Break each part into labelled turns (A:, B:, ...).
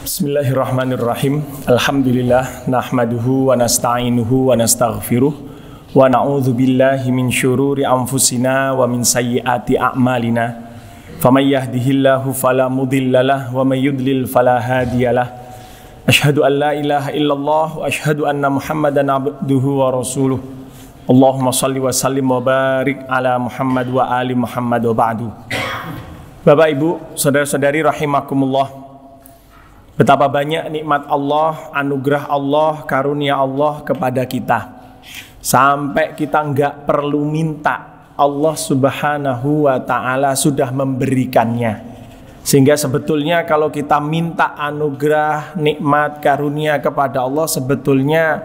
A: Bismillahirrahmanirrahim. Alhamdulillah nahmaduhu wa nasta'inuhu wa nastaghfiruh wa na'udzu billahi min syururi anfusina wa min sayyiati a'malina. Faman yahdihillahu fala mudhillalah wa may yudlil fala hadiyalah. Asyhadu an la ilaha illallah wa asyhadu anna Muhammadan abduhu wa rasuluh. Allahumma shalli wa sallim wa barik ala Muhammad wa ali Muhammad wa ba'du. Bapak Ibu, saudara-saudari rahimakumullah. Betapa banyak nikmat Allah, anugerah Allah, karunia Allah kepada kita. Sampai kita nggak perlu minta, Allah Subhanahu wa Ta'ala sudah memberikannya. Sehingga sebetulnya kalau kita minta anugerah, nikmat, karunia kepada Allah, sebetulnya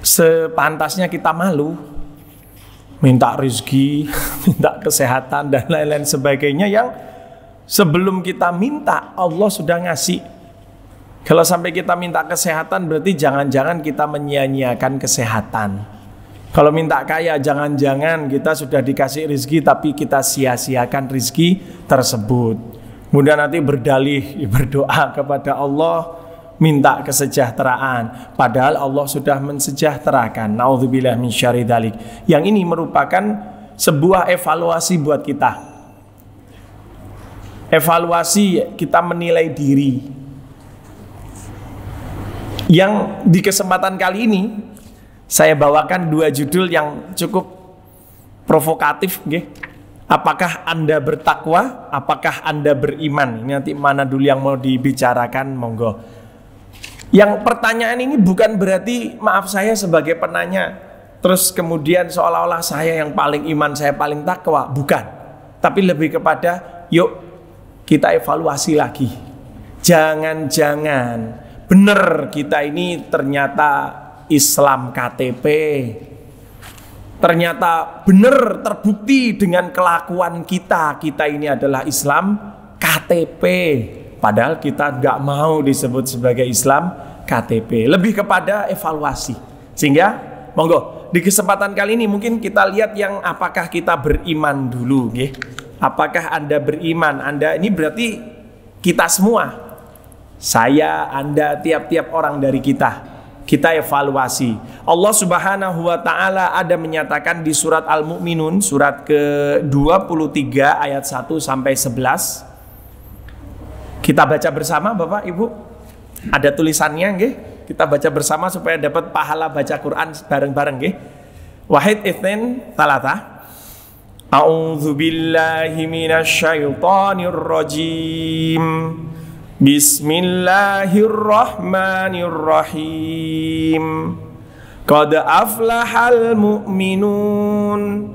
A: sepantasnya kita malu. Minta rezeki, minta kesehatan, dan lain-lain sebagainya yang sebelum kita minta, Allah sudah ngasih. Kalau sampai kita minta kesehatan, berarti jangan-jangan kita menyia-nyiakan kesehatan. Kalau minta kaya, jangan-jangan kita sudah dikasih rezeki, tapi kita sia-siakan rezeki tersebut. Kemudian nanti berdalih, berdoa kepada Allah, minta kesejahteraan. Padahal Allah sudah mensejahterakan. Na'udzubillah min syarri dzalik. Yang ini merupakan sebuah evaluasi buat kita. Evaluasi kita menilai diri. Yang di kesempatan kali ini saya bawakan dua judul yang cukup provokatif, okay? Apakah Anda bertakwa? Apakah Anda beriman? Ini nanti mana dulu yang mau dibicarakan, monggo. Yang pertanyaan ini bukan berarti, maaf saya sebagai penanya, terus kemudian seolah-olah saya yang paling iman, saya paling takwa. Bukan. Tapi lebih kepada, yuk kita evaluasi lagi. Jangan-jangan benar kita ini ternyata Islam KTP. Ternyata benar terbukti dengan kelakuan kita. Kita ini adalah Islam KTP. Padahal kita nggak mau disebut sebagai Islam KTP. Lebih kepada evaluasi. Sehingga monggo di kesempatan kali ini mungkin kita lihat yang apakah kita beriman dulu, nggih. Apakah Anda beriman? Anda ini berarti kita semua. Saya, Anda, tiap-tiap orang dari kita. Kita evaluasi. Allah Subhanahu wa Ta'ala ada menyatakan di surat Al-Mu'minun, surat ke-23 ayat 1 sampai 11. Kita baca bersama Bapak Ibu. Ada tulisannya, nggih. Kita baca bersama supaya dapat pahala baca Quran bareng-bareng, nggih. Wahid itsnain tsalatsa. A'udzu billahi minasy syaithanir rajim. Bismillahirrahmanirrahim. Qad aflahal mu'minun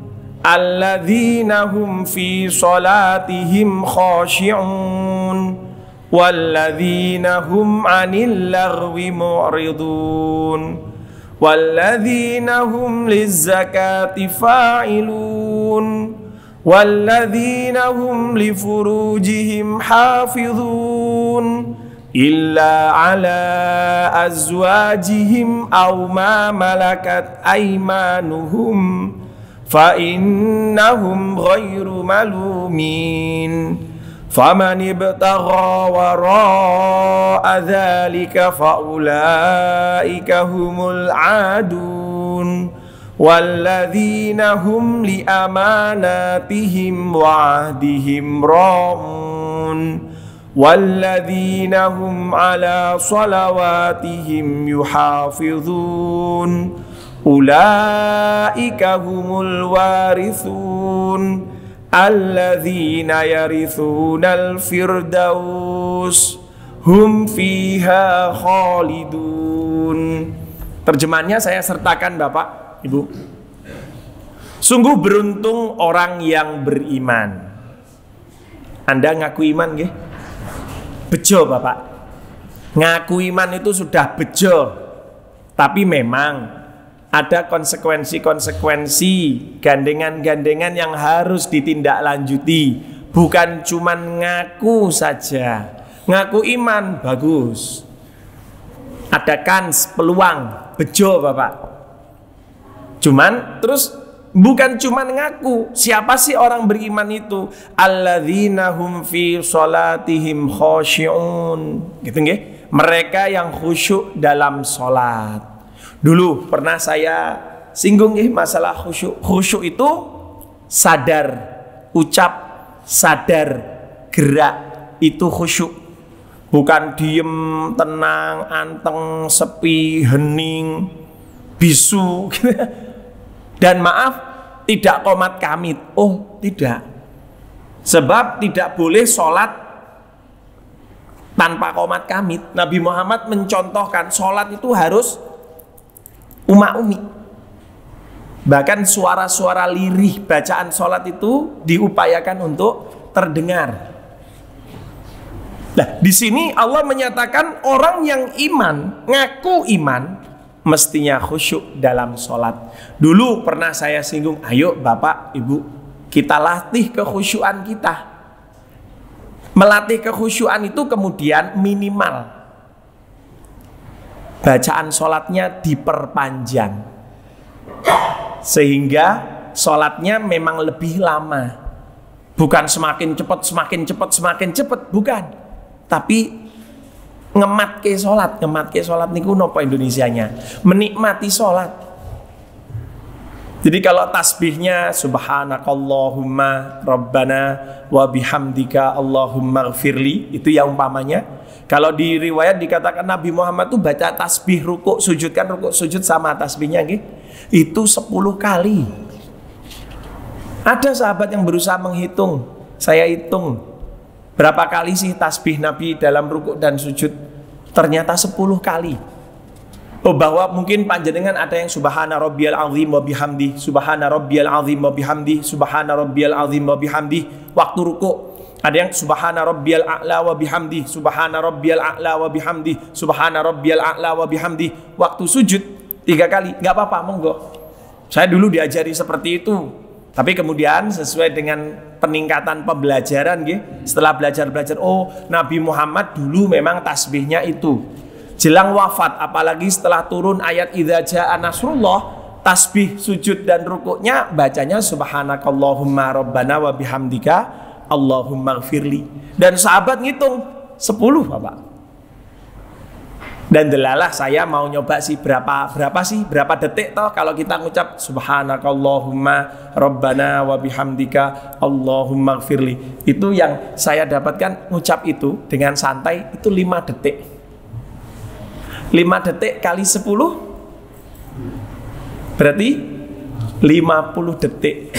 A: alladzina hum fi salatihim khashi'un walladzina hum 'anil lagwi mu'ridun walladzina hum lizzakati fa'ilun walladzina hum li furujihim hafizun illa ala azwajihim aw ma malakat aymanuhum fa innahum ghairu malumin faman ibtagha wara'a dzalika faulaika humul adun walladzina hum li amanatihim wa ahdihim ra'un walladzina hum ala salawatihim yuhafizun ulaika humul warithun alladzina yarithunal firdaus hum fiha khalidun. Terjemahannya saya sertakan Bapak Ibu. Sungguh beruntung orang yang beriman. Anda ngaku iman nggih? Bejo Bapak. Ngaku iman itu sudah bejo. Tapi memang ada konsekuensi-konsekuensi, gandengan-gandengan yang harus ditindaklanjuti. Bukan cuman ngaku saja. Ngaku iman bagus. Ada kans, peluang, bejo Bapak. Cuman terus Bukan cuma ngaku. Siapa sih orang beriman itu? Alladzina hum fi sholatihim khosyi'un. Gitu nggih? Mereka yang khusyuk dalam sholat. Dulu pernah saya singgung nggih masalah khusyuk. Khusyuk itu sadar, ucap, sadar, gerak, itu khusyuk. Bukan diem, tenang, anteng, sepi, hening, bisu. Dan maaf, tidak qomat kamit. Oh, tidak. Sebab tidak boleh sholat tanpa qomat kamit. Nabi Muhammad mencontohkan sholat itu harus umi. Bahkan suara-suara lirih bacaan sholat itu diupayakan untuk terdengar. Nah, di sini Allah menyatakan orang yang iman, ngaku iman, mestinya khusyuk dalam sholat. Dulu pernah saya singgung, ayo Bapak, Ibu, kita latih kekhusyuan kita. Melatih kekhusyuan itu kemudian minimal bacaan sholatnya diperpanjang, sehingga sholatnya memang lebih lama. Bukan semakin cepat, bukan. Tapi ngematke sholat niku nopo Indonesianya, menikmati sholat. Jadi kalau tasbihnya subhanakallahumma rabbana wa bihamdika allahumma gfirli, itu ya umpamanya. Kalau di riwayat dikatakan Nabi Muhammad tuh baca tasbih rukuk sujud, kan rukuk sujud sama tasbihnya gitu, itu 10 kali. Ada sahabat yang berusaha menghitung, saya hitung berapa kali sih tasbih Nabi dalam rukuk dan sujud? Ternyata 10 kali. Oh, bahwa mungkin panjenengan ada yang subhana rabbiyal azim wa bihamdi, subhana rabbiyal azim wa bihamdi, subhana rabbiyal azim wa bihamdi waktu rukuk. Ada yang subhana rabbiyal a'la wa bihamdi, subhana rabbiyal a'la wa bihamdi, subhana rabbiyal a'la wa bihamdi waktu sujud 3 kali. Enggak apa-apa, monggo. Saya dulu diajari seperti itu. Tapi kemudian sesuai dengan peningkatan pembelajaran, setelah belajar, oh Nabi Muhammad dulu memang tasbihnya itu jelang wafat, apalagi setelah turun ayat idza jaa nasrullah, tasbih sujud dan rukuknya bacanya subhanakallahumma rabbana wa bihamdika allahumma gfirli. Dan sahabat ngitung 10 Bapak. Dan delalah saya mau nyoba sih berapa detik toh kalau kita ngucap subhanakallahumma rabbana wa bihamdika allahumma gfirli. Itu yang saya dapatkan, ngucap itu dengan santai itu 5 detik. 5 detik kali 10 berarti 50 detik.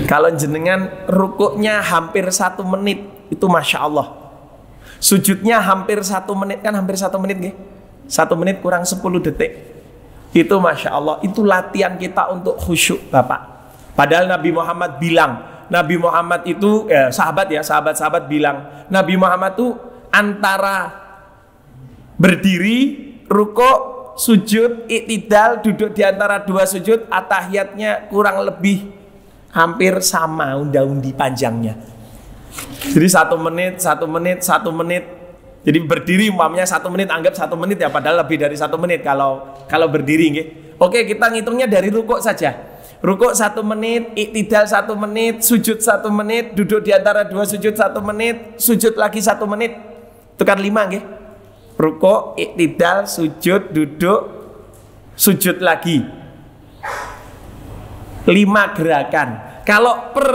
A: Kalau jenengan rukuknya hampir 1 menit, itu Masya Allah. Sujudnya hampir 1 menit, kan hampir 1 menit nggih. 1 menit kurang 10 detik. Itu Masya Allah, itu latihan kita untuk khusyuk Bapak. Padahal Nabi Muhammad bilang, Nabi Muhammad itu sahabat-sahabat bilang, Nabi Muhammad itu antara berdiri, rukuk, sujud, iktidal, duduk di antara 2 sujud, atahiyatnya kurang lebih hampir sama unda-undi panjangnya. Jadi 1 menit. Jadi berdiri umpamanya 1 menit, anggap 1 menit ya, padahal lebih dari 1 menit kalau berdiri nggih. Oke, kita ngitungnya dari rukuk saja. Rukuk 1 menit, iktidal 1 menit, sujud 1 menit, duduk di antara 2 sujud 1 menit, sujud lagi 1 menit. Itu kan 5 nggih. Rukuk, iktidal, sujud, duduk, sujud lagi. 5 gerakan. Kalau per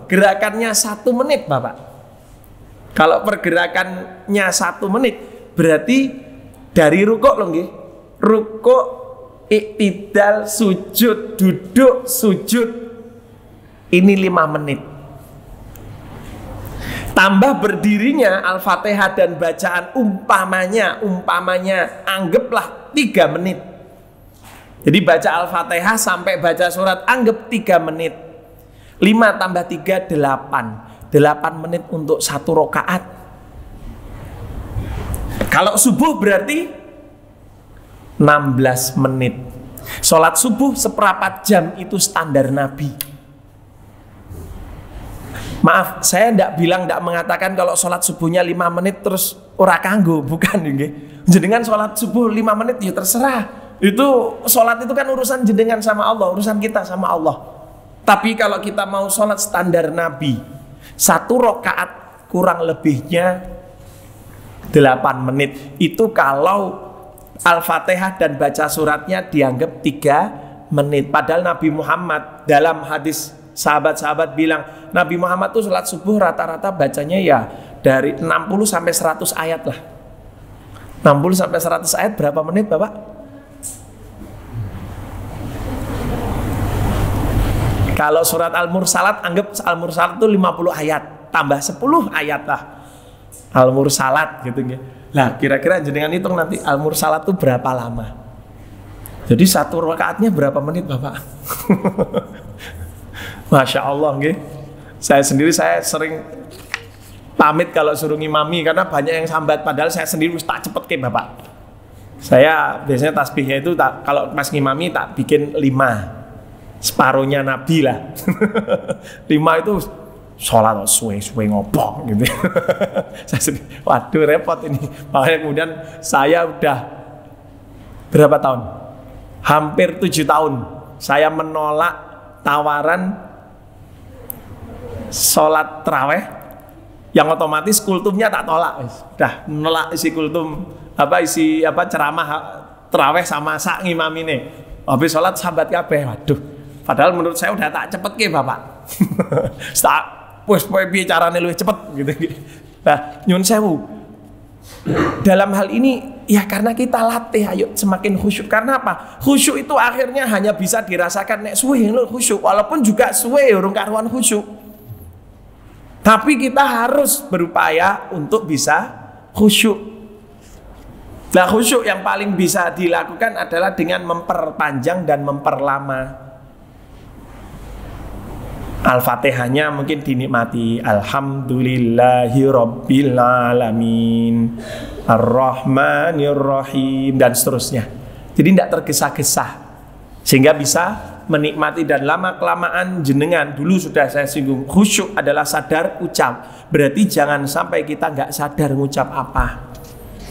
A: gerakannya 1 menit Bapak, kalau pergerakannya 1 menit, berarti dari rukuk loh nggih. Rukuk, iktidal, sujud, duduk, sujud, ini 5 menit. Tambah berdirinya Al-Fatihah dan bacaan umpamanya anggaplah 3 menit. Jadi baca Al-Fatihah sampai baca surat anggap 3 menit. 5 tambah 3 8. 8 menit untuk 1 rakaat. Kalau subuh berarti 16 menit. Sholat subuh seperempat jam itu standar Nabi. Maaf, saya tidak mengatakan kalau sholat subuhnya 5 menit terus ora kanggo, bukan nggih. Jenengan sholat subuh 5 menit ya terserah. Itu sholat itu kan urusan jenengan sama Allah, urusan kita sama Allah. Tapi kalau kita mau sholat standar Nabi, 1 rakaat kurang lebihnya 8 menit. Itu kalau Al-Fatihah dan baca suratnya dianggap 3 menit. Padahal Nabi Muhammad dalam hadis sahabat-sahabat bilang, Nabi Muhammad tuh sholat subuh rata-rata bacanya ya dari 60 sampai 100 ayat lah. 60 sampai 100 ayat berapa menit Bapak? Kalau surat Al-Mursalat, anggap Al-Mursalat itu 50 ayat, tambah 10 ayat lah Al-Mursalat gitu. Nah kira-kira jenengan hitung nanti Al-Mursalat itu berapa lama. Jadi 1 rakaatnya berapa menit Bapak? Masya Allah gitu. Saya sering pamit kalau suruh ngimami, karena banyak yang sambat, padahal saya sendiri tak cepet ke Bapak. Saya biasanya tasbihnya itu kalau pas ngimami tak bikin 5, separuhnya Nabi lah. 5 itu sholat suwe-suwe ngopong gitu. Saya sendiri, waduh repot ini. Makanya kemudian saya udah berapa tahun? Hampir 7 tahun saya menolak tawaran sholat taraweh yang otomatis kultumnya tak tolak. Udah menolak isi kultum, isi ceramah taraweh sama sak ngimamine. Habis sholat sahabat kabeh. Waduh, padahal menurut saya udah tak cepet ke Bapak. Tak wis piye carane luwih cepet gitu. Nah, nyun sewu. Dalam hal ini ya karena kita latih, ayo semakin khusyuk. Karena apa? Khusyuk itu akhirnya hanya bisa dirasakan nek suwe lho khusyuk, walaupun juga suwe urung karuan khusyuk. Tapi kita harus berupaya untuk bisa khusyuk. Nah, khusyuk yang paling bisa dilakukan adalah dengan memperpanjang dan memperlama. Al-Fatihahnya mungkin dinikmati, Alhamdulillahi Rabbil Alamin, Ar-Rahmanir-Rahim, dan seterusnya. Jadi tidak tergesa-gesa, sehingga bisa menikmati. Dan lama-kelamaan jenengan, dulu sudah saya singgung, khusyuk adalah sadar ucap. Berarti jangan sampai kita nggak sadar ngucap apa.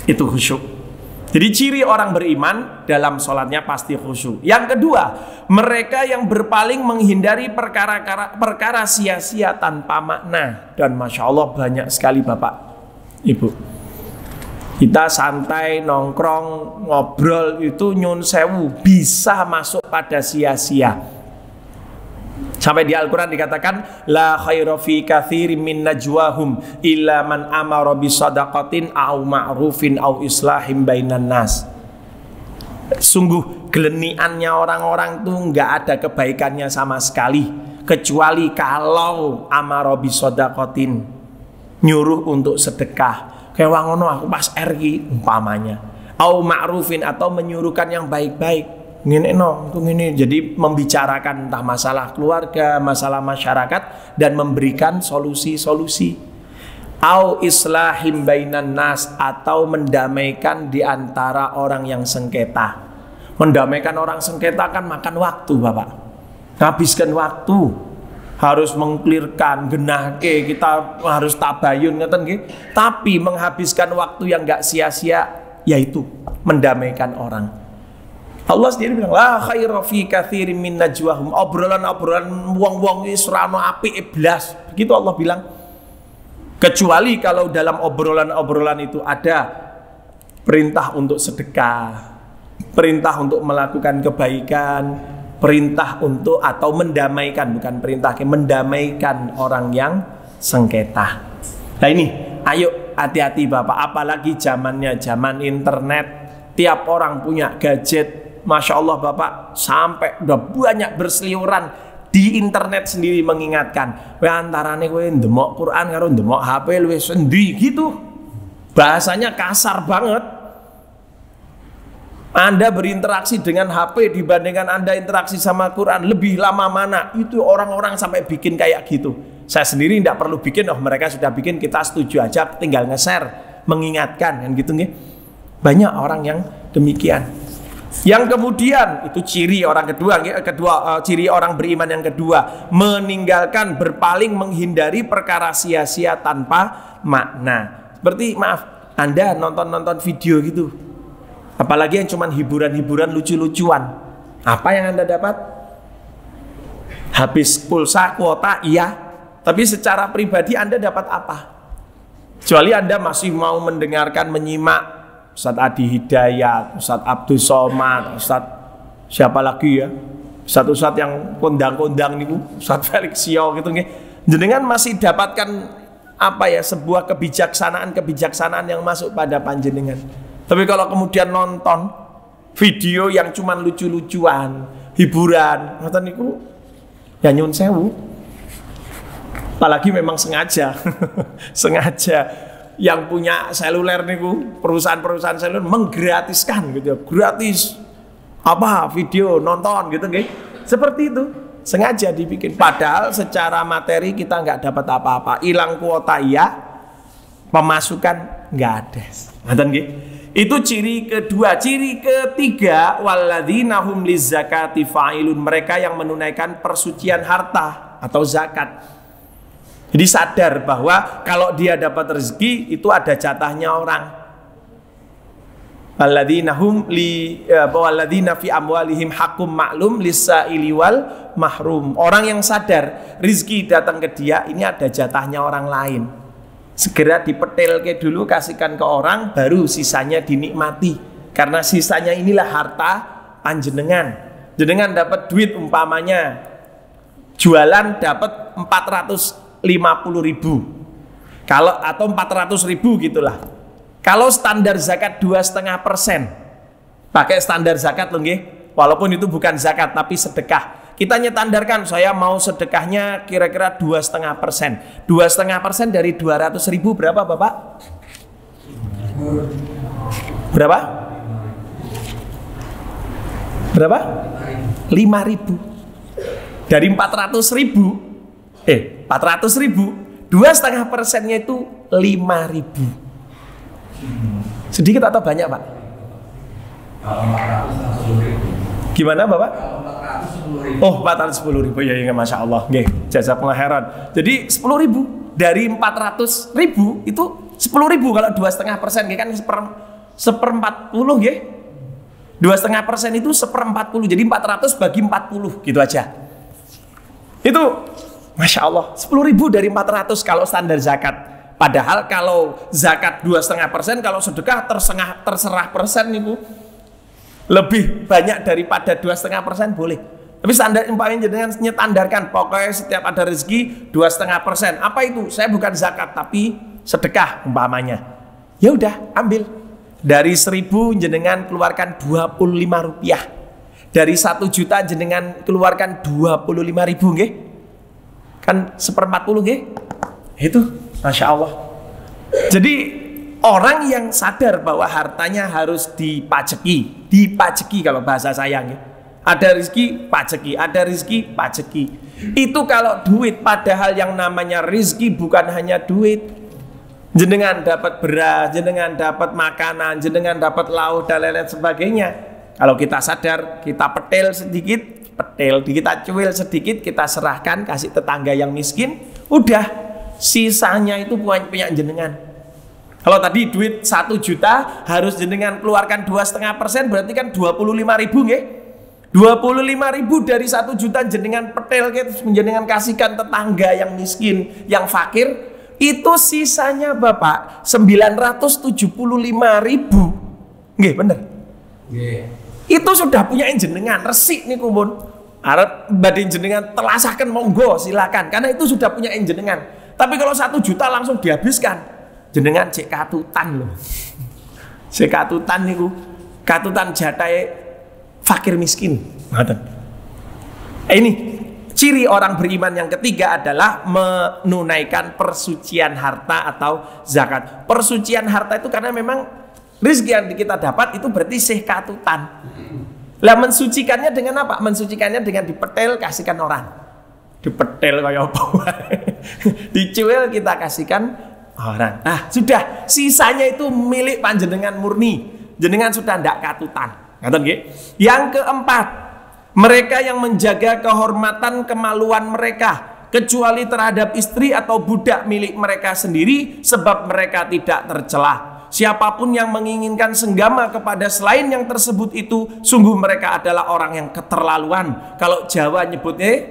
A: Itu khusyuk. Jadi ciri orang beriman dalam sholatnya pasti khusyuk. Yang kedua, mereka yang berpaling menghindari perkara sia-sia tanpa makna. Dan Masya Allah banyak sekali Bapak Ibu, kita santai, nongkrong, ngobrol itu nyun sewu bisa masuk pada sia-sia. Sampai di Al-Quran dikatakan, la khaira fi katsirin min najwahum illa man amara bi shadaqatin au ma'rufin au islahim bainan nas. Sungguh geleniannya orang-orang tuh nggak ada kebaikannya sama sekali, kecuali kalau amara bi shadaqatin, nyuruh untuk sedekah. Kayak wangono aku pas RI umpamanya, au ma'rufin, atau menyuruhkan yang baik-baik. Ngene jadi membicarakan entah masalah keluarga, masalah masyarakat, dan memberikan solusi-solusi. Au islahim bainan nas, atau mendamaikan di antara orang yang sengketa. Mendamaikan orang sengketa kan makan waktu Bapak, habiskan waktu, harus mengklirkan, genahke, kita harus tabayun ngeten nggih. Tapi menghabiskan waktu yang enggak sia-sia, yaitu mendamaikan orang. Allah sendiri bilang, la khaira fi katsirin min najwahum, obrolan-obrolan wong-wong wis ora ono apike blas. Begitu Allah bilang. Kecuali kalau dalam obrolan-obrolan itu ada perintah untuk sedekah, perintah untuk melakukan kebaikan, perintah untuk atau mendamaikan, bukan perintah, mendamaikan orang yang sengketa. Nah ini, ayo hati-hati Bapak, apalagi zamannya zaman internet, tiap orang punya gadget. Masya Allah Bapak, sampai udah banyak berseliweran di internet sendiri mengingatkan, antarane kowe ndemok Quran karo ndemok HP luwih sendi gitu. Bahasanya kasar banget. Anda berinteraksi dengan HP dibandingkan Anda interaksi sama Quran, lebih lama mana? Itu orang-orang sampai bikin kayak gitu. Saya sendiri tidak perlu bikin, mereka sudah bikin, kita setuju aja, tinggal nge-share, mengingatkan kan gitu nih. Banyak orang yang demikian. Yang kemudian itu ciri orang kedua, ciri orang beriman yang kedua, meninggalkan, berpaling, menghindari perkara sia-sia tanpa makna. Seperti maaf, Anda nonton video gitu, Apalagi yang cuman hiburan-hiburan lucu-lucuan. Apa yang Anda dapat? Habis pulsa, kuota, iya. Tapi secara pribadi Anda dapat apa? Kecuali Anda masih mau mendengarkan, menyimak Ustadz Adi Hidayat, Ustadz Abdul Somad, Ustadz siapa lagi ya? Ustadz yang kondang-kondang nih, Ustadz Felix Sio gitu nih. Jenengan masih dapatkan apa ya, sebuah kebijaksanaan yang masuk pada panjenengan. Tapi kalau kemudian nonton video yang cuman lucu-lucuan, hiburan, ngoten niku ya nyun sewu. Apalagi memang sengaja sengaja yang punya seluler niku, perusahaan-perusahaan seluler menggratiskan gitu ya, gratis apa video nonton gitu nggih. Seperti itu sengaja dibikin, padahal secara materi kita nggak dapat apa-apa. Hilang kuota iya, pemasukan nggak ada. Ngoten nggih. Itu ciri kedua. Ciri ketiga, walladzina hum lizzakati fa'ilun, mereka yang menunaikan persucian harta atau zakat. Jadi sadar bahwa kalau dia dapat rezeki itu ada jatahnya orang. Walladzina hum li walladzina fi amwalihim haqqum ma'lum lis-sa'ili wal mahrum. Orang yang sadar rezeki datang ke dia ini ada jatahnya orang lain. Segera dipetelke dulu, kasihkan ke orang, baru sisanya dinikmati. Karena sisanya inilah harta panjenengan. Jenengan dapat duit umpamanya jualan dapat 450.000 kalau atau 400.000 gitulah. Kalau standar zakat 2,5%, pakai standar zakat loh nggih. Walaupun itu bukan zakat tapi sedekah. Kita nyetandarkan, saya mau sedekahnya kira-kira 2,5%. 2,5% dari 200.000 berapa Bapak? Berapa? Berapa? 5.000. Dari 400.000, 400.000, 2,5%-nya itu 5.000. Sedikit atau banyak Pak? Gimana Bapak? Oh, 410.000 ya, ya Masya Allah. Nggih, jasa pengakhiran. Jadi 10.000 dari 400.000 itu 10.000 kalau 2,5%, kan seperempat puluh, nggih. 2,5% itu seperempat-puluh. Jadi 400 bagi 40 gitu aja. Itu Masya Allah 10.000 dari 400 kalau standar zakat. Padahal kalau zakat 2,5%, kalau sedekah terserah persen nih Bu. Lebih banyak daripada 2,5% boleh. Tapi standar umpamanya dengan nyetandarkan, pokoknya setiap ada rezeki 2,5%. Apa itu? Saya bukan zakat tapi sedekah umpamanya. Ya udah, ambil. Dari 1.000 jenengan keluarkan 25 rupiah. Dari 1 juta jenengan keluarkan 25.000 nggih. Kan 1/40 nggih. Itu Masya Allah. Jadi orang yang sadar bahwa hartanya harus dipajeki kalau bahasa saya nggih. Ada rezeki pajeki, ada rezeki pajeki. Itu kalau duit, padahal yang namanya rezeki bukan hanya duit. Jenengan dapat beras, jenengan dapat makanan, jenengan dapat lauk dan lain-lain sebagainya. Kalau kita sadar, kita petel sedikit, kita cuil sedikit, kita serahkan, kasih tetangga yang miskin, udah sisanya itu punya jenengan. Kalau tadi duit 1 juta harus jenengan keluarkan 2,5%, berarti kan 25.000 nggih. 25.000 dari 1 juta jenengan petel jenengan kasihkan tetangga yang miskin, yang fakir, itu sisanya Bapak 975.000. Nggih, bener. Nggih. Itu sudah punya jenengan, resik niku pun. Arep badhe jenengan telasahkan monggo silakan, karena itu sudah punya jenengan. Tapi kalau 1 juta langsung dihabiskan, jenengan cek katutan loh. Cek katutan niku, katutan jatahe fakir miskin. Ini ciri orang beriman yang ketiga adalah menunaikan persucian harta atau zakat. Persucian harta itu karena memang rezeki yang kita dapat itu berarti sih katutan. Lah mensucikannya dengan apa? Mensucikannya dengan dipetel kasihkan orang. Dipetel kayak apa? Dicuil kita kasihkan orang. Nah, sudah sisanya itu milik panjenengan murni. Jenengan sudah ndak katutan. Ngaten nggih? Yang keempat, mereka yang menjaga kehormatan kemaluan mereka kecuali terhadap istri atau budak milik mereka sendiri sebab mereka tidak tercela. Siapapun yang menginginkan senggama kepada selain yang tersebut itu, sungguh mereka adalah orang yang keterlaluan. Kalau Jawa nyebutnya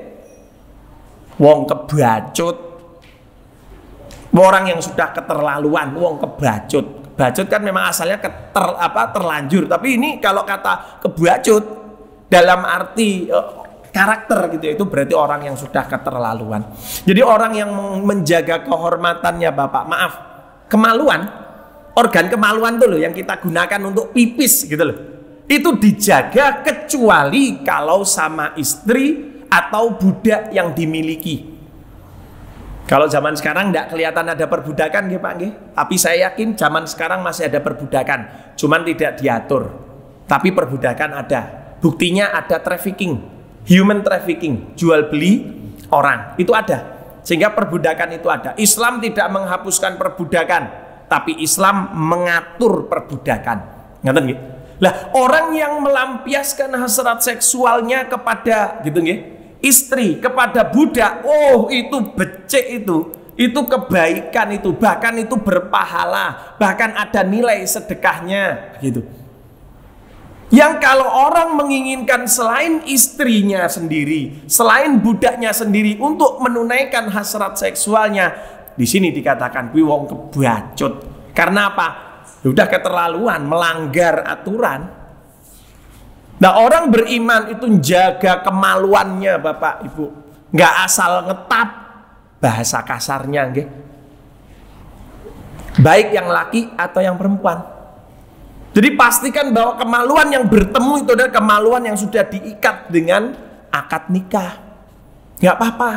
A: wong kebacut. Orang yang sudah keterlaluan, wong kebacut. Bacut kan memang asalnya terlanjur, tapi ini kalau kata kebacut dalam arti karakter gitu, itu berarti orang yang sudah keterlaluan. Jadi orang yang menjaga kehormatannya Bapak, maaf, kemaluan, organ kemaluan tuh loh yang kita gunakan untuk pipis gitu loh, itu dijaga kecuali kalau sama istri atau budak yang dimiliki. Kalau zaman sekarang tidak kelihatan ada perbudakan nggih Pak nggih, tapi saya yakin zaman sekarang masih ada perbudakan, cuman tidak diatur. Tapi perbudakan ada. Buktinya ada trafficking, human trafficking, jual beli orang. Itu ada. Sehingga perbudakan itu ada. Islam tidak menghapuskan perbudakan, tapi Islam mengatur perbudakan. Ngerti nggih? Lah, orang yang melampiaskan hasrat seksualnya kepada gitu nggih, istri, kepada budak, oh itu becek itu kebaikan itu, bahkan itu berpahala, bahkan ada nilai sedekahnya gitu. Yang kalau orang menginginkan selain istrinya sendiri, selain budaknya sendiri untuk menunaikan hasrat seksualnya, di sini dikatakan kuwi wong kebacut. Karena apa? Sudah keterlaluan, melanggar aturan. Nah, orang beriman itu jaga kemaluannya Bapak Ibu, nggak asal ngetap, bahasa kasarnya nggih, baik yang laki atau yang perempuan. Jadi pastikan bahwa kemaluan yang bertemu itu adalah kemaluan yang sudah diikat dengan akad nikah, nggak apa-apa.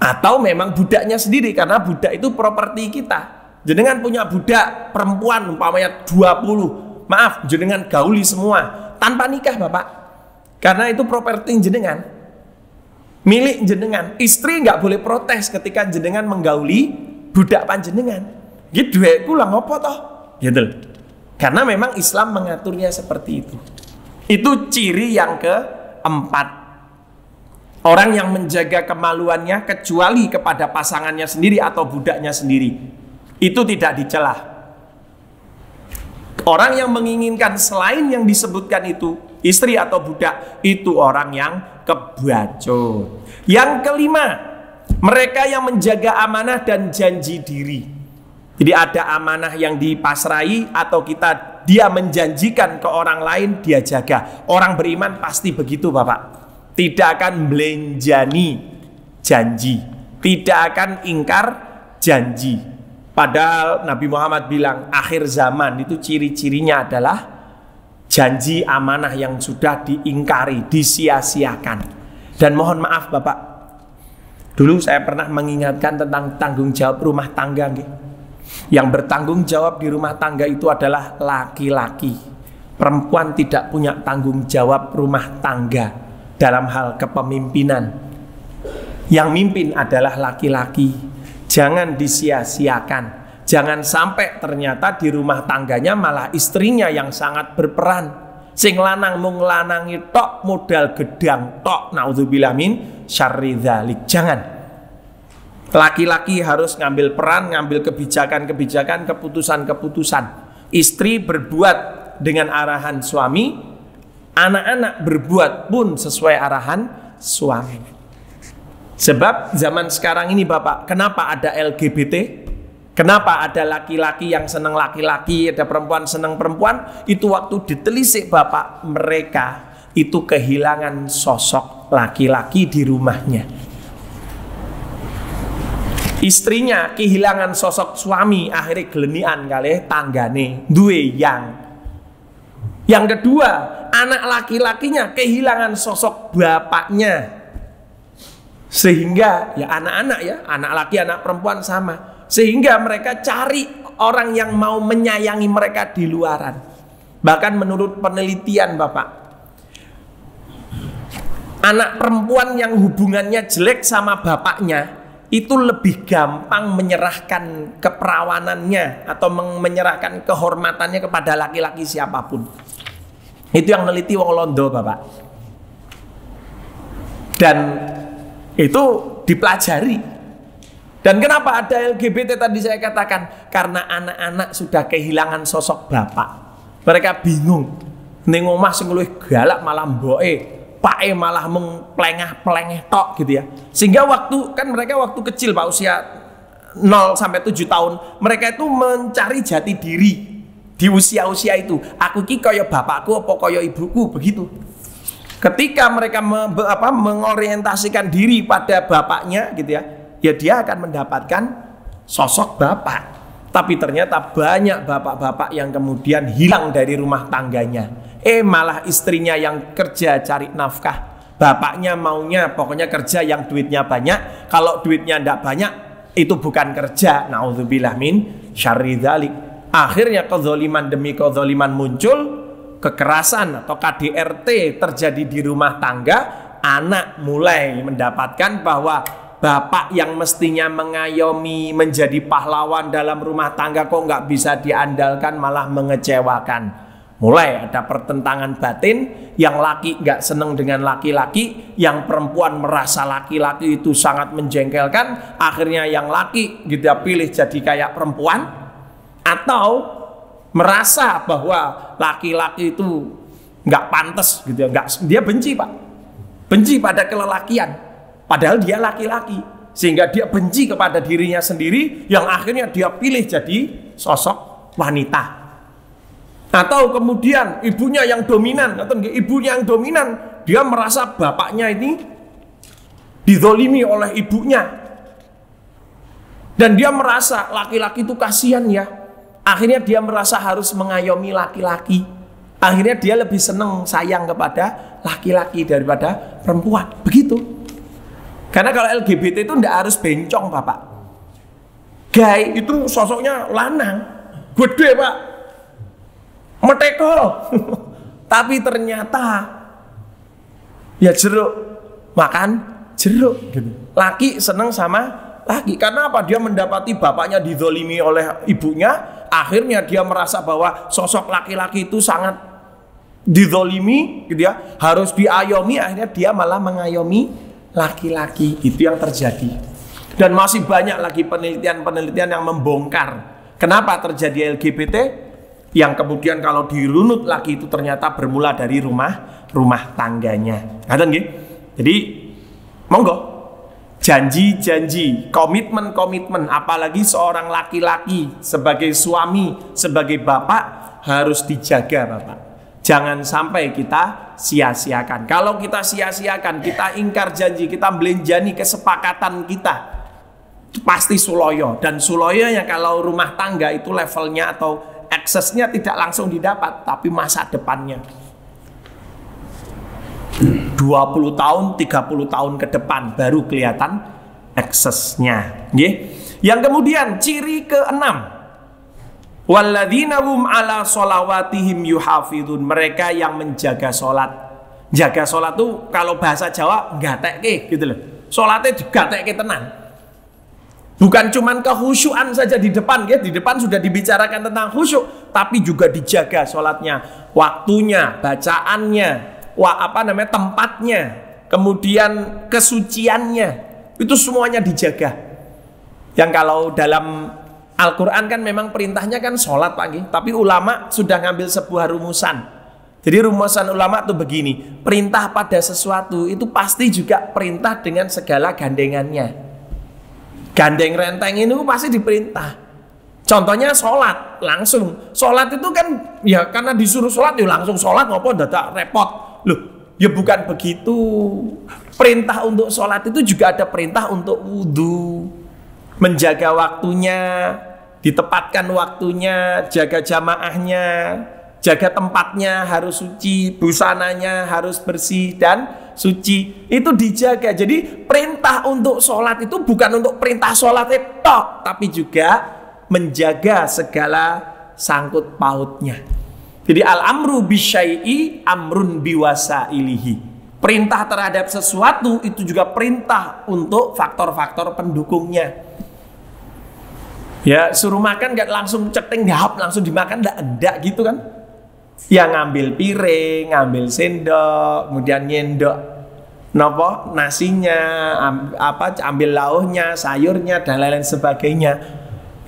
A: Atau memang budaknya sendiri, karena budak itu properti kita. Jenengan punya budak perempuan umpamanya 20, maaf, jenengan gauli semua tanpa nikah Bapak, karena itu properti jenengan, milik jenengan. Istri nggak boleh protes ketika jenengan menggauli budak panjenengan. Gitu duitku lah ngopo toh, gitu. Karena memang Islam mengaturnya seperti itu. Itu ciri yang keempat. Orang yang menjaga kemaluannya kecuali kepada pasangannya sendiri atau budaknya sendiri, itu tidak dicela. Orang yang menginginkan selain yang disebutkan itu, istri atau budak, itu orang yang kebacut. Yang kelima, mereka yang menjaga amanah dan janji diri. Jadi ada amanah yang dipasrai atau dia menjanjikan ke orang lain, dia jaga. Orang beriman pasti begitu Bapak. Tidak akan melenjani janji, tidak akan ingkar janji. Padahal Nabi Muhammad bilang akhir zaman itu ciri-cirinya adalah janji amanah yang sudah diingkari, disia-siakan. Dan mohon maaf Bapak, dulu saya pernah mengingatkan tentang tanggung jawab rumah tangga nggih. Yang bertanggung jawab di rumah tangga itu adalah laki-laki. Perempuan tidak punya tanggung jawab rumah tangga dalam hal kepemimpinan. Yang mimpin adalah laki-laki. Jangan disia-siakan. Jangan sampai ternyata di rumah tangganya malah istrinya yang sangat berperan. Sing lanang mung lanangi tok, modal gedang tok. Naudzubillah min syarri dzalik. Jangan. Laki-laki harus ngambil peran, ngambil kebijakan-kebijakan, keputusan-keputusan. Istri berbuat dengan arahan suami, anak-anak berbuat pun sesuai arahan suami. Sebab zaman sekarang ini Bapak, kenapa ada LGBT? Kenapa ada laki-laki yang senang laki-laki, ada perempuan senang perempuan? Itu waktu ditelisik Bapak, mereka itu kehilangan sosok laki-laki di rumahnya. Istrinya kehilangan sosok suami, akhirnya gelenian kali tanggane duwe yang. Yang kedua, anak laki-lakinya kehilangan sosok bapaknya. Sehingga ya anak-anak ya, anak laki, anak perempuan sama. Sehingga mereka cari orang yang mau menyayangi mereka di luaran. Bahkan menurut penelitian Bapak, anak perempuan yang hubungannya jelek sama bapaknya itu lebih gampang menyerahkan keperawanannya atau menyerahkan kehormatannya kepada laki-laki siapapun. Itu yang neliti wong Londo Bapak. Dan itu dipelajari. Dan kenapa ada LGBT tadi saya katakan? Karena anak-anak sudah kehilangan sosok bapak. Mereka bingung. Ning omah sing luwih galak malah mboke, pake malah mengplengah-plengeh tok gitu ya. Sehingga waktu mereka kecil Pak, usia 0 sampai 7 tahun, mereka itu mencari jati diri di usia-usia itu. Aku ki kaya bapakku apa kaya ibuku, begitu. Ketika mereka mengorientasikan diri pada bapaknya gitu ya, ya dia akan mendapatkan sosok bapak. Tapi ternyata banyak bapak-bapak yang kemudian hilang dari rumah tangganya. Malah istrinya yang kerja cari nafkah, bapaknya maunya pokoknya kerja yang duitnya banyak. Kalau duitnya ndak banyak, itu bukan kerja. Nauzubillah min syarri dzalik. Akhirnya kezaliman demi kezaliman muncul, kekerasan atau KDRT terjadi di rumah tangga. Anak mulai mendapatkan bahwa bapak yang mestinya mengayomi, menjadi pahlawan dalam rumah tangga kok nggak bisa diandalkan, malah mengecewakan. Mulai ada pertentangan batin, yang laki nggak seneng dengan laki-laki, yang perempuan merasa laki-laki itu sangat menjengkelkan, akhirnya yang laki gitu pilih jadi kayak perempuan, atau merasa bahwa laki-laki itu nggak pantas gitu ya, dia benci Pak, benci pada kelelakian, padahal dia laki-laki, sehingga dia benci kepada dirinya sendiri, yang akhirnya dia pilih jadi sosok wanita. Atau kemudian ibunya yang dominan, atau ibunya yang dominan, dia merasa bapaknya ini dizolimi oleh ibunya, dan dia merasa laki-laki itu kasihan ya. Akhirnya dia merasa harus mengayomi laki-laki. Akhirnya dia lebih senang sayang kepada laki-laki daripada perempuan. Begitu. Karena kalau LGBT itu tidak harus bencong Bapak. Gay itu sosoknya lanang, gede Pak, meteko. Tapi ternyata ya jeruk, makan jeruk gitu. Laki seneng sama laki. Karena apa? Dia mendapati bapaknya dizolimi oleh ibunya. Akhirnya dia merasa bahwa sosok laki-laki itu sangat dizolimi gitu ya, harus diayomi. Akhirnya dia malah mengayomi laki-laki. Itu yang terjadi. Dan masih banyak lagi penelitian-penelitian yang membongkar kenapa terjadi LGBT, yang kemudian kalau dirunut lagi itu ternyata bermula dari rumah tangganya. Jadi monggo, janji-janji, komitmen-komitmen, apalagi seorang laki-laki sebagai suami, sebagai bapak harus dijaga Bapak. Jangan sampai kita sia-siakan. Kalau kita sia-siakan, kita ingkar janji, kita belenjani kesepakatan kita, pasti suloyo. Dan suloyonya kalau rumah tangga itu levelnya atau aksesnya tidak langsung didapat, tapi masa depannya 20 tahun, 30 tahun ke depan baru kelihatan aksesnya. Yang kemudian ciri ke-6, walladzina hum ala sholawatihim yuhafidun, mereka yang menjaga sholat. Jaga sholat tuh kalau bahasa Jawa gatekke gitu loh. Sholatnya digatekke tenan. Bukan cuman kehusyuan saja di depan, ya. Di depan sudah dibicarakan tentang khusyuk, tapi juga dijaga sholatnya, waktunya, bacaannya, tempatnya, kemudian kesuciannya, itu semuanya dijaga. Yang kalau dalam Al-Quran kan memang perintahnya kan sholat Pak, tapi ulama sudah ngambil sebuah rumusan. Jadi rumusan ulama tuh begini, perintah pada sesuatu itu pasti juga perintah dengan segala gandengannya. Gandeng renteng ini pasti diperintah. Contohnya sholat, langsung. Sholat itu kan ya karena disuruh sholat ya langsung sholat, ngopo dadak repot. Loh, ya bukan begitu. Perintah untuk sholat itu juga ada perintah untuk wudhu, menjaga waktunya, ditepatkan waktunya, jaga jamaahnya, jaga tempatnya harus suci, busananya harus bersih dan suci, itu dijaga. Jadi perintah untuk sholat itu bukan untuk perintah sholat tok, tapi juga menjaga segala sangkut pautnya. Jadi al-amru bisyai'i amrun biwasailihi. Perintah terhadap sesuatu itu juga perintah untuk faktor-faktor pendukungnya. Ya, suruh makan gak langsung ceting dahap langsung dimakan, enggak gitu kan. Ya ngambil piring, ngambil sendok, kemudian nyendok nopo nasinya, ambil lauhnya, sayurnya dan lain-lain sebagainya.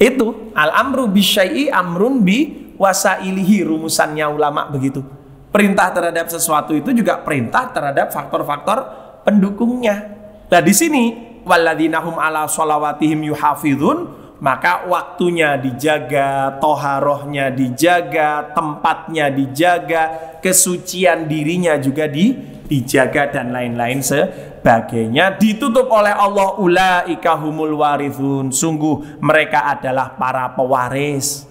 A: Itu al-amru bisyai'i amrun bi wasailihi, rumusannya ulama begitu. Perintah terhadap sesuatu itu juga perintah terhadap faktor-faktor pendukungnya. Nah di sini walladzinahum ala sholawatihim yuhafizun, maka waktunya dijaga, toharohnya dijaga, tempatnya dijaga, kesucian dirinya juga dijaga dan lain-lain sebagainya. Ditutup oleh Allah, ulaika humul warithun, sungguh mereka adalah para pewaris.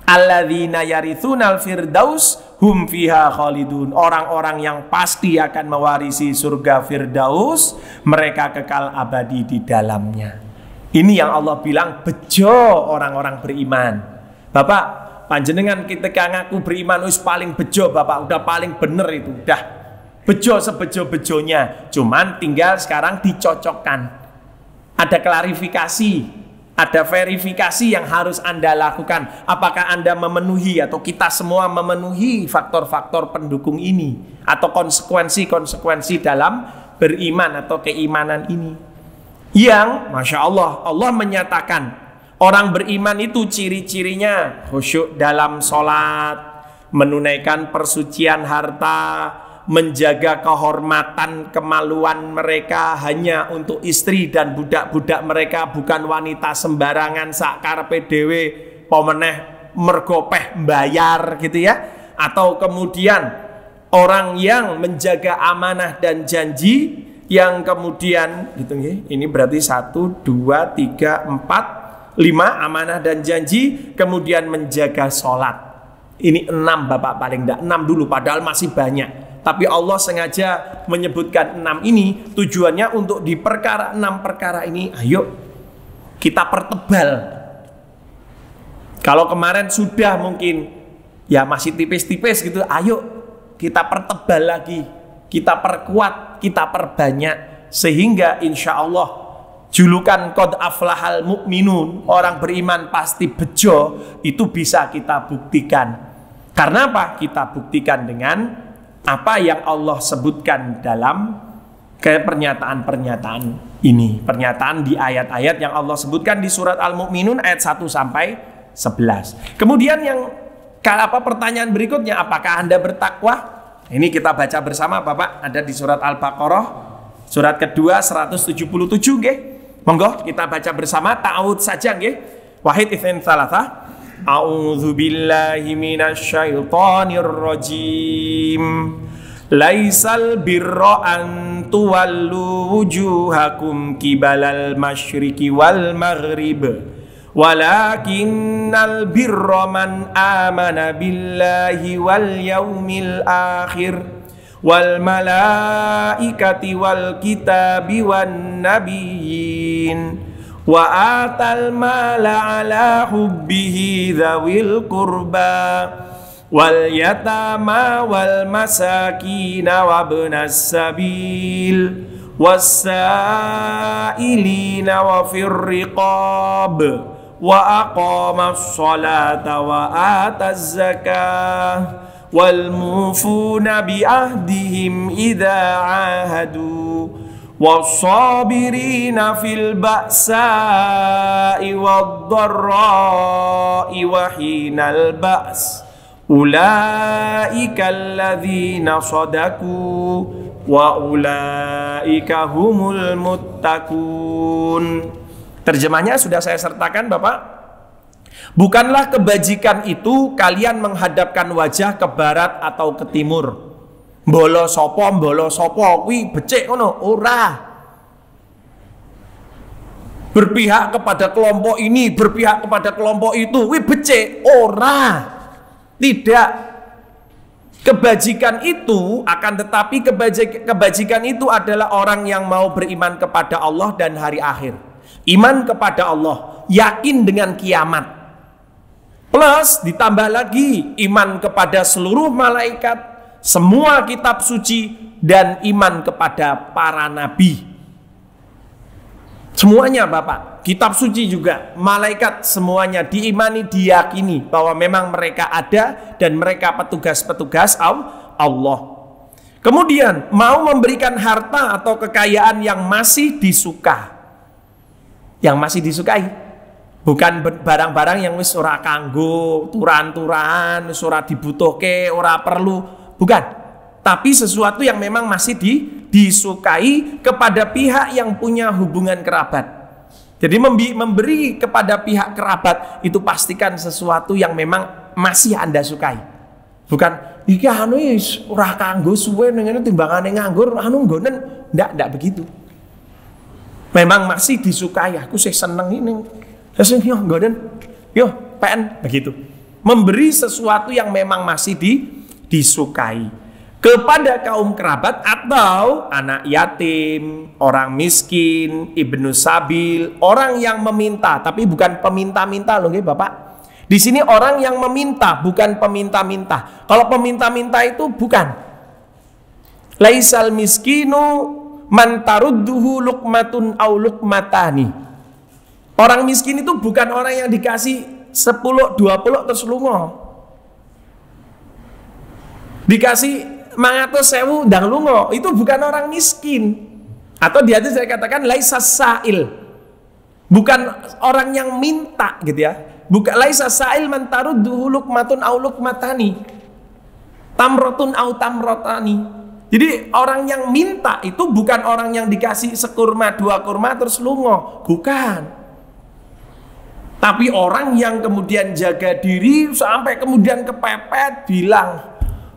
A: Alladzina yarithunal firdaus hum fiha khalidun, orang-orang yang pasti akan mewarisi surga firdaus, mereka kekal abadi di dalamnya. Ini yang Allah bilang bejo orang-orang beriman. Bapak, panjenengan ketika ngaku beriman wis paling bejo Bapak, udah paling bener itu, udah bejo sebejo-bejonya. Cuman tinggal sekarang dicocokkan. Ada klarifikasi, ada verifikasi yang harus Anda lakukan. Apakah Anda memenuhi atau kita semua memenuhi faktor-faktor pendukung ini, atau konsekuensi-konsekuensi dalam beriman atau keimanan ini. Yang Masya Allah, Allah menyatakan orang beriman itu ciri-cirinya khusyuk dalam sholat, menunaikan persucian harta, menjaga kehormatan kemaluan mereka hanya untuk istri dan budak-budak mereka, bukan wanita sembarangan sak karepe dhewe pemeneh mergopeh bayar gitu ya. Atau kemudian orang yang menjaga amanah dan janji, yang kemudian gitu ya. Ini berarti 1, 2, 3, 4, 5 amanah dan janji, kemudian menjaga sholat. Ini 6 Bapak, paling enggak 6 dulu, padahal masih banyak. Tapi Allah sengaja menyebutkan 6 ini, tujuannya untuk di perkara 6 perkara ini, ayo kita pertebal. Kalau kemarin sudah mungkin ya masih tipis-tipis gitu, ayo kita pertebal lagi, kita perkuat, kita perbanyak, sehingga insya Allah julukan qad aflahal mu'minun, orang beriman pasti bejo, itu bisa kita buktikan. Karena apa? Kita buktikan dengan apa yang Allah sebutkan dalam pernyataan-pernyataan ini. Pernyataan di ayat-ayat yang Allah sebutkan di surat Al-Mu'minun ayat 1 sampai 11. Kemudian yang pertanyaan berikutnya, apakah Anda bertakwa? Ini kita baca bersama Bapak, ada di surat Al-Baqarah surat kedua 177 nggih. Monggo kita baca bersama, ta'awud saja nggih. Wahid itsnain tsalatsa. A'udzu billahi minasyaitonir rajim. Laisal birra an tuwallu wujuhakum kibalal masyriqi wal maghrib, walakinnal birra man amana billahi wal yaumil akhir wal malaikati wal kitabi wan nabiyyin wa atal mala ala hubbihi dzawil qurba wal yatama wal masakin wa ibnas sabil was-sa'ilina wa fir riqab wa aqamas salata wa ataz zakah wal mufuna bi ahdihim idza ahadu was-sabirina fil ba'sa'i wad-dharra'i wa hinal ba's ulaika alladzina shadaku wa ulaika humul muttaqun. Terjemahnya sudah saya sertakan Bapak. Bukanlah kebajikan itu kalian menghadapkan wajah ke barat atau ke timur. Mbolo sopo kuwi becik ngono, ora. Berpihak kepada kelompok ini, berpihak kepada kelompok itu, kuwi becik, ora. Tidak. Kebajikan itu akan tetapi kebajikan itu adalah orang yang mau beriman kepada Allah dan hari akhir. Iman kepada Allah, yakin dengan kiamat. Plus ditambah lagi iman kepada seluruh malaikat, semua kitab suci, dan iman kepada para nabi. Semuanya Bapak, kitab suci juga, malaikat, semuanya diimani, diyakini bahwa memang mereka ada dan mereka petugas-petugas Allah. Kemudian mau memberikan harta atau kekayaan yang masih disuka, yang masih disukai, bukan barang-barang yang wis ora kanggo, turan-turan, wis ora dibutuhke, ora perlu, bukan. Tapi sesuatu yang memang masih disukai kepada pihak yang punya hubungan kerabat. Jadi memberi kepada pihak kerabat itu pastikan sesuatu yang memang masih Anda sukai. Bukan iki anu wis ora kanggo suwe ngene timbangane nganggur anu nggonen, ndak begitu. Memang masih disukai, aku sih seneng ini. Sing yo nggonen, yo PN begitu. Memberi sesuatu yang memang masih disukai kepada kaum kerabat atau anak yatim, orang miskin, ibnu sabil, orang yang meminta, tapi bukan peminta-minta loh nggih Bapak. Di sini orang yang meminta, bukan peminta-minta. Kalau peminta-minta itu bukan. Laisal miskinu man tarudduhu luqmatun au luqmatani. Orang miskin itu bukan orang yang dikasih 10, 20 terus lunga. Dikasih 500.000 ndang lunga, itu bukan orang miskin. Atau di hadis saya katakan laisas sa'il. Bukan orang yang minta gitu ya. Bukan laisa sa'il man tarudduhu luqmatun au luqmatani. Tamrotun au tamrotani. Jadi orang yang minta itu bukan orang yang dikasih sekurma, 2 kurma terus lunga, bukan. Tapi orang yang kemudian jaga diri sampai kemudian kepepet bilang,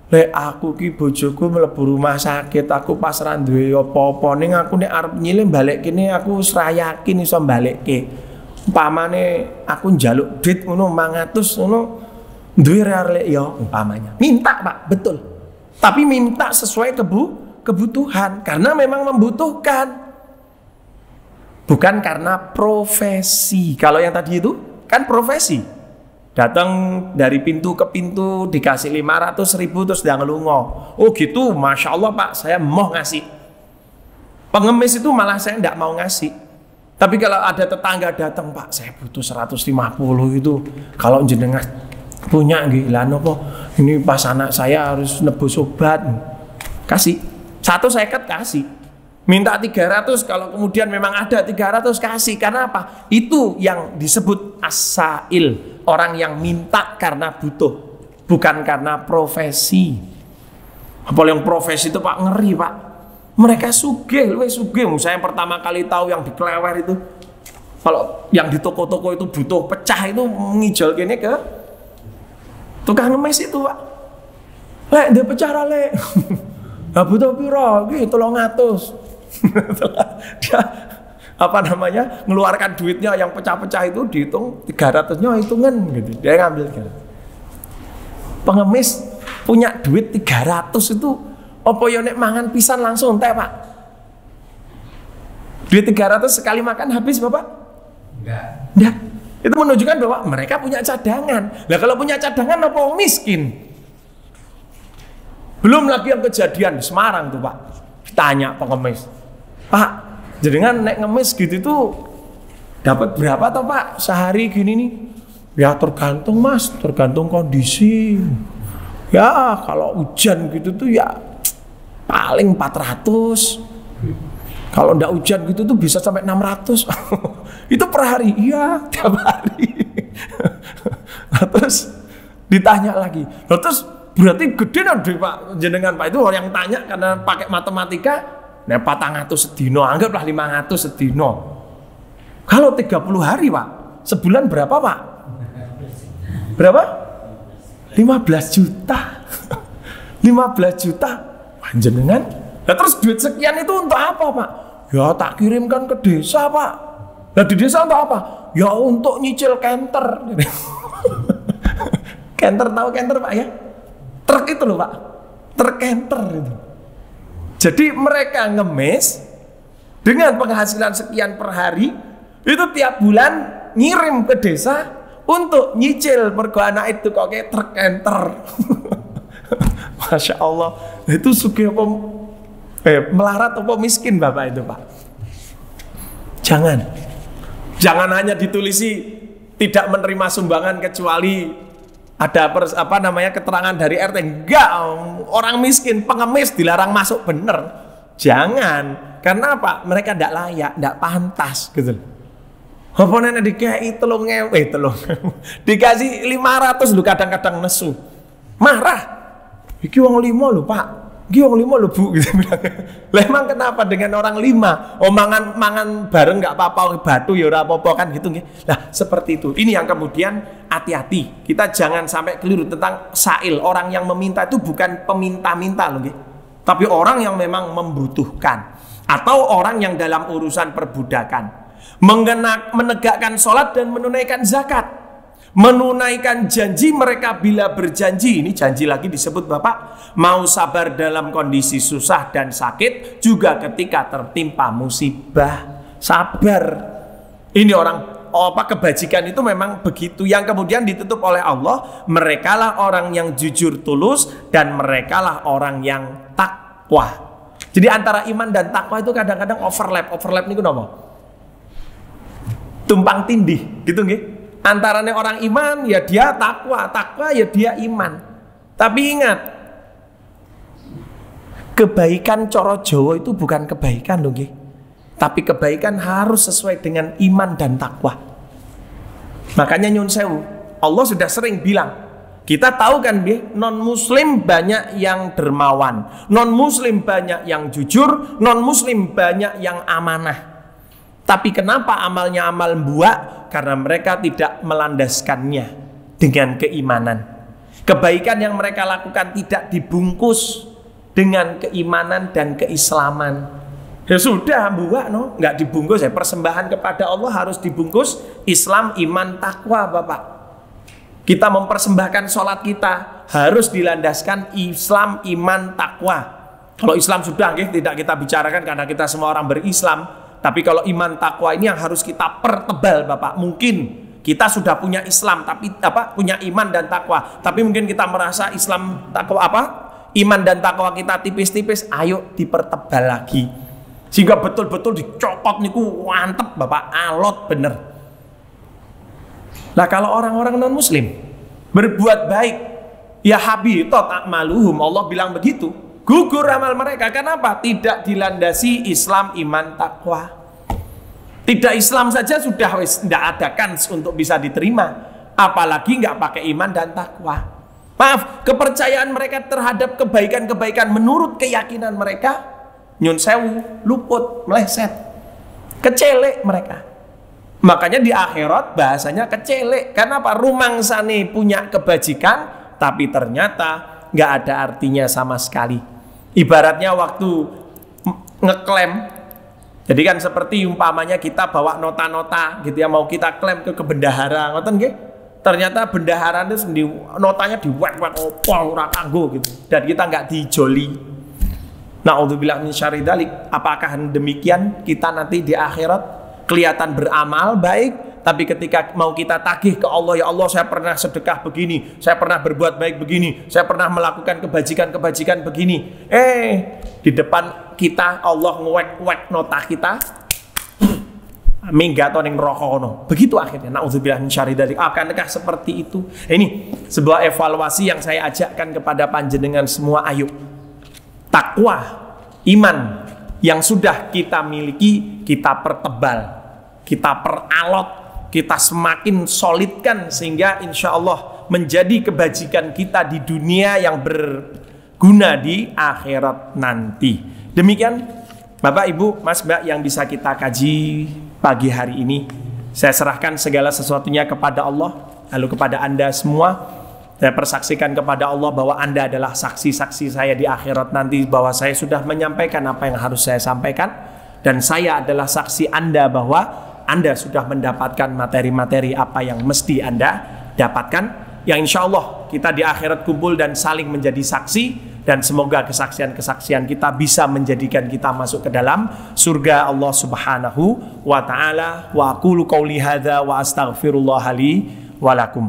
A: "Lek aku ki bojoku mlebu rumah sakit, aku pas ra duwe apa-apa ning aku nek arep nyilih balik kene aku wis ra yakin iso balikke. Umpamane aku njaluk duit ngono 500 ngono duwe arek ya umpamanya. Minta, Pak, betul. Tapi minta sesuai kebutuhan karena memang membutuhkan. Bukan karena profesi. Kalau yang tadi itu kan profesi. Datang dari pintu ke pintu dikasih 500.000 terus dia ngelungo. Oh gitu, Masya Allah Pak, saya mau ngasih. Pengemis itu malah saya tidak mau ngasih. Tapi kalau ada tetangga datang, Pak, saya butuh 150 itu. Kalau jenengan punya gila nopo, ini pas anak saya harus nebus obat. Kasih. 150 kasih. Minta 300 kalau kemudian memang ada 300 kasih. Karena apa? Itu yang disebut as-sa'il. Orang yang minta karena butuh, bukan karena profesi. Apalagi yang profesi itu Pak ngeri Pak. Mereka sugih, saya yang pertama kali tahu yang di Klewer itu, kalau yang di toko-toko itu butuh pecah itu ngijol gini ke tukang ngemis itu Pak. Lek dia pecah ra lek. Lah butuh piro? Iki 300. Dia apa namanya? Ngeluarkan duitnya yang pecah-pecah itu dihitung 300-nya hitungan gitu. Dia ngambil gitu. Pengemis punya duit 300 itu apa ya nek mangan pisan langsung teh Pak? Duit 300 sekali makan habis Bapak? Enggak. Itu menunjukkan bahwa mereka punya cadangan. Nah kalau punya cadangan apa miskin? Belum lagi yang kejadian di Semarang tuh Pak. Ditanya pengemis, Pak, jenengan nek ngemis gitu tuh dapat berapa toh Pak sehari gini nih? Ya tergantung Mas, tergantung kondisi. Ya kalau hujan gitu tuh ya paling 400. Kalau ndak hujan gitu tuh bisa sampai 600. Itu per hari. Iya, tiap hari. Nah, terus ditanya lagi. Nah, terus berarti gede dong Pak jenengan Pak. Itu orang yang tanya karena pakai matematika. Nah 400 sedino, anggaplah 500 sedino. Kalau 30 hari Pak, sebulan berapa Pak? Berapa? 15 juta. 15 juta. Jenengan, nah terus duit sekian itu untuk apa Pak? Ya tak kirimkan ke desa Pak. Nah di desa untuk apa? Ya untuk nyicil kenter. Kenter tahu kenter Pak ya? Truk itu loh Pak. Truk kenter itu. Jadi mereka ngemis dengan penghasilan sekian per hari itu tiap bulan ngirim ke desa untuk nyicil mergo anak itu kok kayak truk kenter. Masya Allah, itu sugih apa melarat apa miskin Bapak itu Pak. Jangan hanya ditulisi tidak menerima sumbangan kecuali Ada keterangan dari RT, enggak, orang miskin, pengemis dilarang masuk, bener. Jangan, karena apa? Mereka tidak layak, tidak pantas gitu. Apa nenek dikasih dikasih 500 lu kadang-kadang nesu, marah. Iki wong 5 lho Pak, iki wong 5 lho Bu gitu bilang. Lah emang kenapa dengan orang 5? Oh mangan bareng nggak apa-apa, batu ya ora apa-apa kan gitu nggih. Nah, seperti itu. Ini yang kemudian hati-hati. Kita jangan sampai keliru tentang sa'il. Orang yang meminta itu bukan peminta-minta loh nggih. Tapi orang yang memang membutuhkan, atau orang yang dalam urusan perbudakan, menegakkan sholat dan menunaikan zakat, menunaikan janji mereka bila berjanji. Ini janji lagi disebut Bapak, mau sabar dalam kondisi susah dan sakit, juga ketika tertimpa musibah, sabar. Ini orang kebajikan itu memang begitu, yang kemudian ditutup oleh Allah. Merekalah orang yang jujur tulus dan merekalah orang yang takwa. Jadi antara iman dan takwa itu kadang-kadang overlap niku napa? Tumpang tindih gitu nggih. Antaranya orang iman ya dia takwa ya dia iman. Tapi ingat, kebaikan coro Jawa itu bukan kebaikan loh nggih. Tapi kebaikan harus sesuai dengan iman dan takwa. Makanya nyun sewu, Allah sudah sering bilang, kita tahu kan non muslim banyak yang dermawan, non muslim banyak yang jujur, non muslim banyak yang amanah. Tapi kenapa amalnya amal buak? Karena mereka tidak melandaskannya dengan keimanan. Kebaikan yang mereka lakukan tidak dibungkus dengan keimanan dan keislaman. Ya sudah, buak no, nggak dibungkus ya. Persembahan kepada Allah harus dibungkus Islam, iman, takwa, Bapak. Kita mempersembahkan sholat kita harus dilandaskan Islam, iman, takwa. Kalau Islam sudah tidak kita bicarakan karena kita semua orang berislam. Tapi kalau iman, takwa ini yang harus kita pertebal, Bapak. Mungkin kita sudah punya Islam, tapi punya iman dan takwa. Tapi mungkin kita merasa Islam, takwa iman dan takwa kita tipis-tipis. Ayo dipertebal lagi. Sehingga betul-betul dicokot niku mantep Bapak, alot bener. Lah kalau orang-orang non muslim berbuat baik, ya habitat a'maluhum, Allah bilang begitu, gugur amal mereka. Kenapa? Tidak dilandasi Islam, iman, takwa. Tidak Islam saja sudah tidak ada kans untuk bisa diterima, apalagi nggak pakai iman dan takwa. Maaf, kepercayaan mereka terhadap kebaikan-kebaikan menurut keyakinan mereka, nyun sewu, luput, meleset, kecelek mereka. Makanya di akhirat bahasanya kecelek. Kenapa? Rumangsane punya kebajikan, tapi ternyata nggak ada artinya sama sekali. Ibaratnya waktu ngeklaim, jadi kan seperti umpamanya kita bawa nota-nota gitu ya, mau kita klaim ke bendahara, ngoten nggih. Ternyata bendahara itu notanya diwek-wek opol ora kanggo gitu, dan kita nggak dijoli. Na'udzubillah min syarri dzalik. Apakah demikian kita nanti di akhirat kelihatan beramal baik, tapi ketika mau kita tagih ke Allah, ya Allah saya pernah sedekah begini, saya pernah berbuat baik begini, saya pernah melakukan kebajikan begini, di depan kita Allah ngewek-wek nota kita, minggat ning neraka ono. Begitu akhirnya. Na'udzubillah min syarri dzalik. Akankah seperti itu? Ini sebuah evaluasi yang saya ajakkan kepada panjenengan semua. Ayo, takwa, iman yang sudah kita miliki, kita pertebal, kita peralot, kita semakin solidkan, sehingga insya Allah menjadi kebajikan kita di dunia yang berguna di akhirat nanti. Demikian Bapak, Ibu, Mas, Mbak yang bisa kita kaji pagi hari ini. Saya serahkan segala sesuatunya kepada Allah, lalu kepada Anda semua. Saya persaksikan kepada Allah bahwa Anda adalah saksi-saksi saya di akhirat nanti, bahwa saya sudah menyampaikan apa yang harus saya sampaikan, dan saya adalah saksi Anda bahwa Anda sudah mendapatkan materi-materi apa yang mesti Anda dapatkan, yang insya Allah kita di akhirat kumpul dan saling menjadi saksi, dan semoga kesaksian-kesaksian kita bisa menjadikan kita masuk ke dalam surga Allah Subhanahu wa ta'ala. Wa aqulu qawli hadza wa astaghfirullah li wa lakum.